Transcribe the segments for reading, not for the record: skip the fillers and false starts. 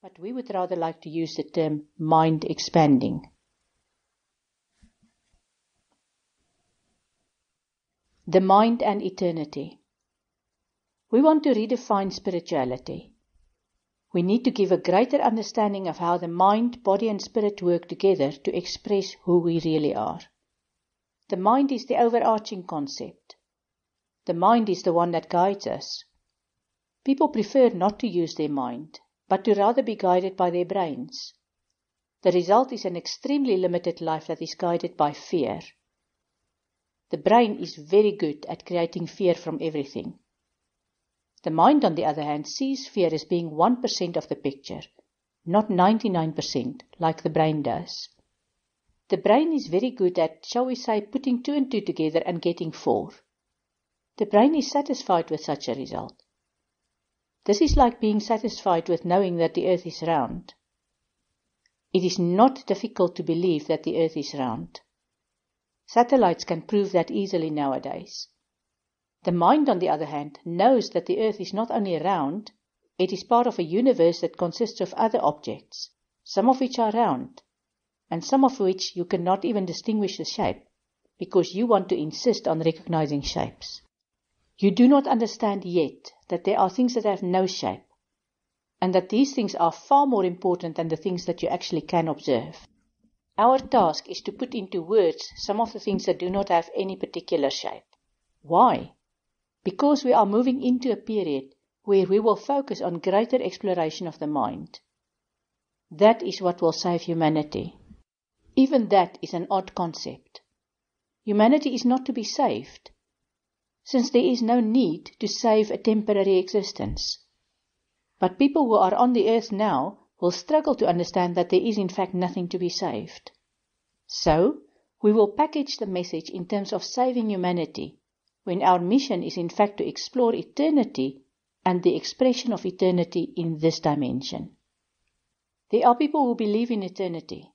but we would rather like to use the term mind expanding. The mind and eternity. We want to redefine spirituality. We need to give a greater understanding of how the mind, body and spirit work together to express who we really are. The mind is the overarching concept. The mind is the one that guides us. People prefer not to use their mind, but to rather be guided by their brains. The result is an extremely limited life that is guided by fear. The brain is very good at creating fear from everything. The mind, on the other hand, sees fear as being 1% of the picture, not 99% like the brain does. The brain is very good at, shall we say, putting 2 and 2 together and getting 4. The brain is satisfied with such a result. This is like being satisfied with knowing that the earth is round. It is not difficult to believe that the earth is round. Satellites can prove that easily nowadays. The mind, on the other hand, knows that the earth is not only round, it is part of a universe that consists of other objects, some of which are round, and some of which you cannot even distinguish the shape, because you want to insist on recognizing shapes. You do not understand yet that there are things that have no shape, and that these things are far more important than the things that you actually can observe. Our task is to put into words some of the things that do not have any particular shape. Why? Because we are moving into a period where we will focus on greater exploration of the mind. That is what will save humanity. Even that is an odd concept. Humanity is not to be saved, since there is no need to save a temporary existence. But people who are on the earth now will struggle to understand that there is in fact nothing to be saved. So, we will package the message in terms of saving humanity, when our mission is in fact to explore eternity and the expression of eternity in this dimension. There are people who believe in eternity,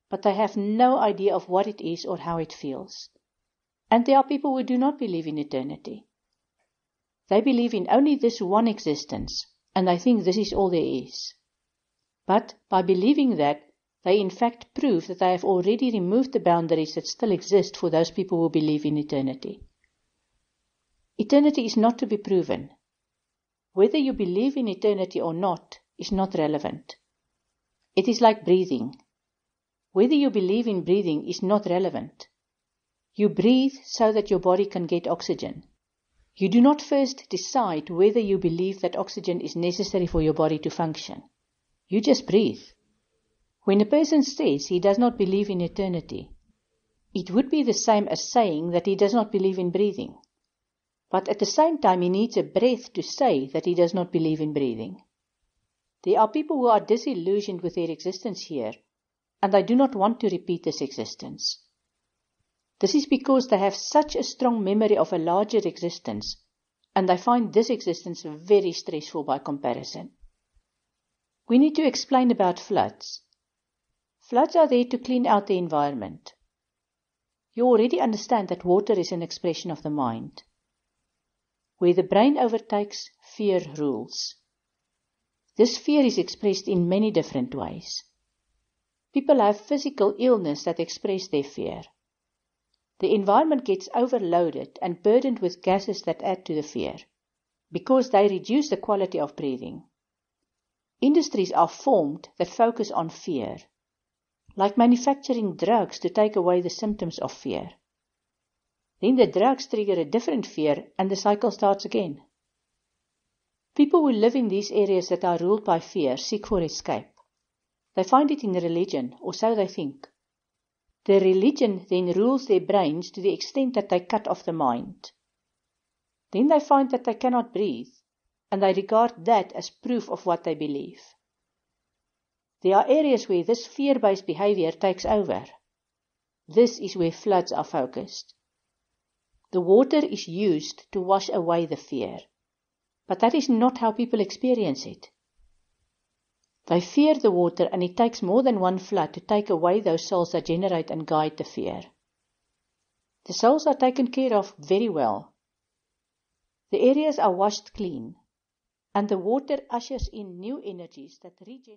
but they have no idea of what it is or how it feels. And there are people who do not believe in eternity. They believe in only this one existence, and they think this is all there is. But by believing that, they in fact prove that they have already removed the boundaries that still exist for those people who believe in eternity. Eternity is not to be proven. Whether you believe in eternity or not is not relevant. It is like breathing. Whether you believe in breathing is not relevant. You breathe so that your body can get oxygen. You do not first decide whether you believe that oxygen is necessary for your body to function. You just breathe. When a person says he does not believe in eternity, it would be the same as saying that he does not believe in breathing. But at the same time, he needs a breath to say that he does not believe in breathing. There are people who are disillusioned with their existence here, and they do not want to repeat this existence. This is because they have such a strong memory of a larger existence, and they find this existence very stressful by comparison. We need to explain about floods. Floods are there to clean out the environment. You already understand that water is an expression of the mind. Where the brain overtakes, fear rules. This fear is expressed in many different ways. People have physical illness that express their fear. The environment gets overloaded and burdened with gases that add to the fear, because they reduce the quality of breathing. Industries are formed that focus on fear, like manufacturing drugs to take away the symptoms of fear. Then the drugs trigger a different fear and the cycle starts again. People who live in these areas that are ruled by fear seek for escape. They find it in religion, or so they think. The religion then rules their brains to the extent that they cut off the mind. Then they find that they cannot breathe, and they regard that as proof of what they believe. There are areas where this fear-based behavior takes over. This is where floods are focused. The water is used to wash away the fear, but that is not how people experience it. They fear the water, and it takes more than one flood to take away those souls that generate and guide the fear. The souls are taken care of very well. The areas are washed clean, and the water ushers in new energies that regenerate.